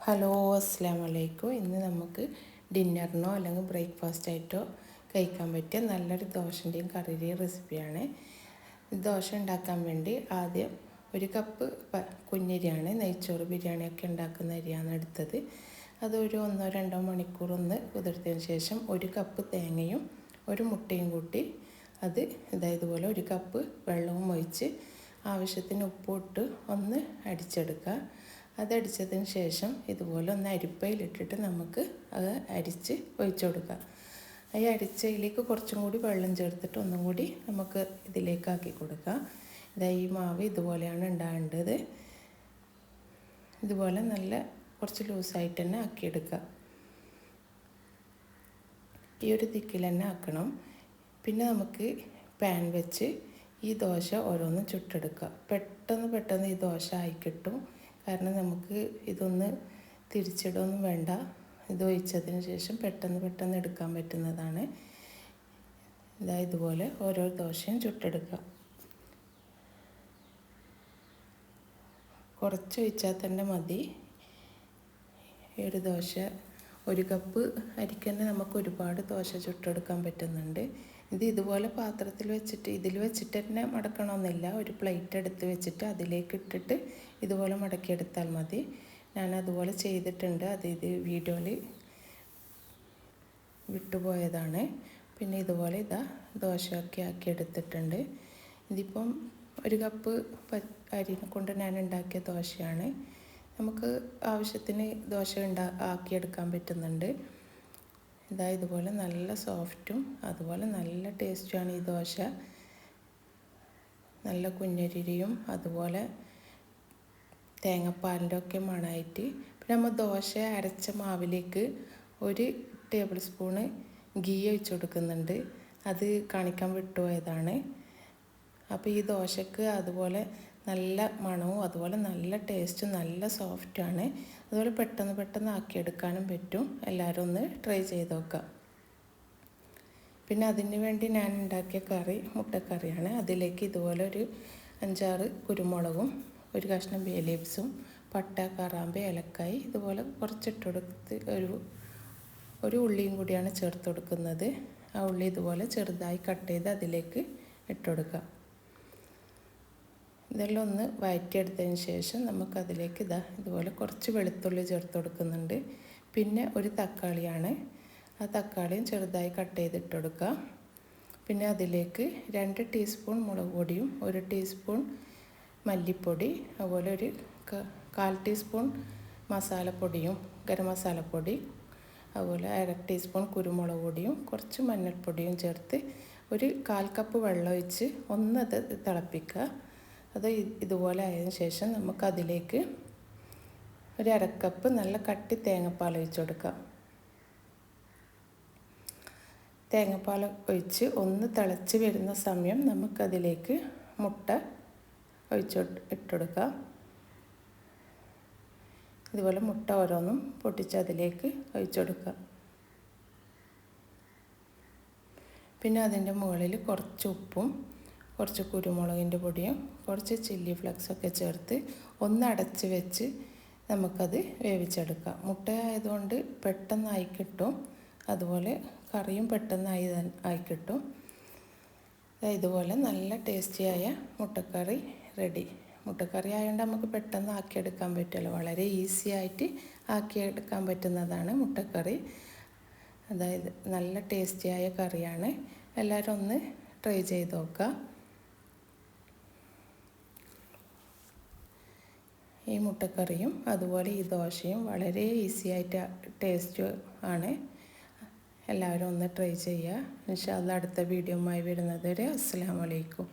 Hello, അസ്സലാമു അലൈക്കും. ഇന്ന് നമുക്ക് ഡിന്നറിനോ അല്ലെങ്കിൽ ബ്രേക്ക്ഫാസ്റ്റ് ആയിട്ടോ കഴിക്കാൻ പറ്റിയ നല്ലൊരു ദോശൻ്റെയും കറിയുടെയും റെസിപ്പിയാണ്. ദോശ ഉണ്ടാക്കാൻ വേണ്ടി ആദ്യം ഒരു കപ്പ് കുഞ്ഞരിയാണ്, നെയ്ച്ചോറ് ബിരിയാണിയൊക്കെ ഉണ്ടാക്കുന്ന അരിയാണ് എടുത്തത്. അതൊരു 1-2 മണിക്കൂർ ഒന്ന് കുതിർത്തതിന് ശേഷം ഒരു കപ്പ് തേങ്ങയും ഒരു മുട്ടയും കൂട്ടി അത് ഇതുപോലെ ഒരു കപ്പ് വെള്ളവും ഒഴിച്ച് ആവശ്യത്തിന് ഉപ്പിട്ട് ഒന്ന് അടിച്ചെടുക്കുക. അതടിച്ചതിന് ശേഷം ഇതുപോലെ ഒന്ന് അരിപ്പയിലിട്ടിട്ട് നമുക്ക് അത് അരിച്ച് ഒഴിച്ചു കൊടുക്കാം. ഈ അരിച്ചയിലേക്ക് കുറച്ചും കൂടി വെള്ളം ചേർത്തിട്ട് ഒന്നും കൂടി നമുക്ക് ഇതിലേക്കാക്കി കൊടുക്കാം. ഈ മാവ് ഇതുപോലെയാണ് ഉണ്ടാകേണ്ടത്. ഇതുപോലെ നല്ല കുറച്ച് ലൂസായിട്ട് തന്നെ ആക്കിയെടുക്കുക. ഈ ഒരു തിക്കിൽ തന്നെ ആക്കണം. പിന്നെ നമുക്ക് പാൻ വെച്ച് ഈ ദോശ ഓരോന്നും ചുട്ടെടുക്കുക. പെട്ടെന്ന് ഈ ദോശ ആയി കിട്ടും. കാരണം നമുക്ക് ഇതൊന്ന് തിരിച്ചിടൊന്നും വേണ്ട. ഇത് ഒഴിച്ചതിന് ശേഷം പെട്ടെന്ന് എടുക്കാൻ പറ്റുന്നതാണ്. ഇതുപോലെ ഓരോ ദോശയും ചുട്ടെടുക്കുക. കുറച്ച് ഒഴിച്ചാൽ തന്നെ മതി. ഒരു ദോശ ഒരു കപ്പ് അരിക്ക് തന്നെ നമുക്ക് ഒരുപാട് ദോശ ചുട്ടെടുക്കാൻ പറ്റുന്നുണ്ട്. ഇതുപോലെ പാത്രത്തിൽ വെച്ചിട്ട് ഇതിൽ വെച്ചിട്ട് തന്നെ മടക്കണമെന്നില്ല. ഒരു പ്ലേറ്റ് എടുത്ത് വെച്ചിട്ട് അതിലേക്ക് ഇട്ടിട്ട് ഇതുപോലെ മടക്കിയെടുത്താൽ മതി. ഞാൻ അതുപോലെ ചെയ്തിട്ടുണ്ട്. ഇത് വീഡിയോയിൽ വിട്ടുപോയതാണ്. പിന്നെ ഇതുപോലെ ദോശയൊക്കെ ആക്കി എടുത്തിട്ടുണ്ട്. ഇതിപ്പം ഒരു കപ്പ് അരിനെ കൊണ്ട് ഞാൻ ഉണ്ടാക്കിയ ദോശയാണ്. നമുക്ക് ആവശ്യത്തിന് ദോശ ആക്കിയെടുക്കാൻ പറ്റുന്നുണ്ട്. ഇതുപോലെ നല്ല സോഫ്റ്റും അതുപോലെ നല്ല ടേസ്റ്റുമാണ് ഈ ദോശ. നല്ല കുഞ്ഞരിയും അതുപോലെ തേങ്ങാപ്പാലിൻ്റെ ഒക്കെ മണമായിട്ട്. പിന്നെ നമ്മൾ ദോശ അരച്ച മാവിലേക്ക് 1 ടേബിൾ സ്പൂണ് ഗീ ഒഴിച്ച് കൊടുക്കുന്നുണ്ട്. അത് കാണിക്കാൻ വിട്ടുപോയതാണ്. അപ്പോൾ ഈ ദോശക്ക് അതുപോലെ നല്ല മണവും അതുപോലെ നല്ല ടേസ്റ്റും നല്ല സോഫ്റ്റുമാണ്. അതുപോലെ പെട്ടെന്ന് ആക്കിയെടുക്കാനും പറ്റും. എല്ലാവരും ഒന്ന് ട്രൈ ചെയ്ത് നോക്കാം. പിന്നെ അതിന് വേണ്ടി ഞാൻ ഉണ്ടാക്കിയ കറി മുട്ടക്കറിയാണ്. അതിലേക്ക് ഇതുപോലെ ഒരു 5-6 കുരുമുളകും ഒരു കഷ്ണം ബേ ലീവ്സും പട്ട, കറാമ്പ്, ഏലക്കായ് ഇതുപോലെ കുറച്ചിട്ട് കൊടുത്ത് ഒരു ഉള്ളിയും കൂടിയാണ് ചേർത്ത് കൊടുക്കുന്നത്. ആ ഉള്ളി ഇതുപോലെ ചെറുതായി കട്ട് ചെയ്ത് അതിലേക്ക് ഇട്ട് കൊടുക്കുക. ഇതെല്ലാം ഒന്ന് വഴറ്റിയെടുത്തതിന് ശേഷം നമുക്കതിലേക്ക് ഇതുപോലെ കുറച്ച് വെളുത്തുള്ളി ചേർത്ത് കൊടുക്കുന്നുണ്ട്. പിന്നെ ഒരു തക്കാളിയാണ്. ആ തക്കാളിയും ചെറുതായി കട്ട് ചെയ്തിട്ട് കൊടുക്കുക. പിന്നെ അതിലേക്ക് 2 ടീസ്പൂൺ മുളക് പൊടിയും 1 ടീസ്പൂൺ മല്ലിപ്പൊടി അതുപോലെ ഒരു 1/4 ടീസ്പൂൺ മസാലപ്പൊടിയും ഗരം മസാലപ്പൊടി അതുപോലെ 1/2 ടീസ്പൂൺ കുരുമുളക് പൊടിയും കുറച്ച് മഞ്ഞൾപ്പൊടിയും ചേർത്ത് ഒരു 1/4 കപ്പ് വെള്ളം ഒഴിച്ച് ഒന്നത് തിളപ്പിക്കുക. അത് ഇതുപോലെ ആയതിനു ശേഷം നമുക്കതിലേക്ക് ഒരു 1/2 കപ്പ് നല്ല കട്ടി തേങ്ങാപ്പാൽ ഒഴിച്ച് കൊടുക്കാം. തേങ്ങാപ്പാൽ ഒഴിച്ച് ഒന്ന് തിളച്ച് വരുന്ന സമയം നമുക്കതിലേക്ക് മുട്ട ഇട്ടുകൊടുക്കാം. ഇതുപോലെ മുട്ട ഓരോന്നും പൊട്ടിച്ച് അതിലേക്ക് ഒഴിച്ചു കൊടുക്കുക. പിന്നെ അതിൻ്റെ മുകളിൽ കുറച്ച് ഉപ്പും കുറച്ച് കുരുമുളകിൻ്റെ പൊടിയും കുറച്ച് ചില്ലി ഫ്ലെക്സൊക്കെ ചേർത്ത് ഒന്ന് അടച്ച് വെച്ച് നമുക്കത് വേവിച്ചെടുക്കാം. മുട്ട ആയതുകൊണ്ട് പെട്ടെന്നായി കിട്ടും. അതുപോലെ കറിയും പെട്ടെന്നായി കിട്ടും. ഇതുപോലെ നല്ല ടേസ്റ്റിയായ മുട്ടക്കറി റെഡി. മുട്ടക്കറി ആയതുകൊണ്ട് നമുക്ക് പെട്ടെന്ന് ആക്കിയെടുക്കാൻ പറ്റുമല്ലോ. വളരെ ഈസി ആയിട്ട് ആക്കിയെടുക്കാൻ പറ്റുന്നതാണ് മുട്ടക്കറി. നല്ല ടേസ്റ്റിയായ കറിയാണ്. എല്ലാവരും ഒന്ന് ട്രൈ ചെയ്ത് നോക്കുക. ഈ മുട്ടക്കറിയും അതുപോലെ ഈ ദോശയും വളരെ ഈസി ആയിട്ട് ടേസ്റ്റ് ആണ്. എല്ലാവരും ഒന്ന് ട്രൈ ചെയ്യുക. ഇൻഷാ അല്ലാഹ് അടുത്ത വീഡിയോയുമായി വരുന്നത് വരെ അസ്സലാമു അലൈക്കും.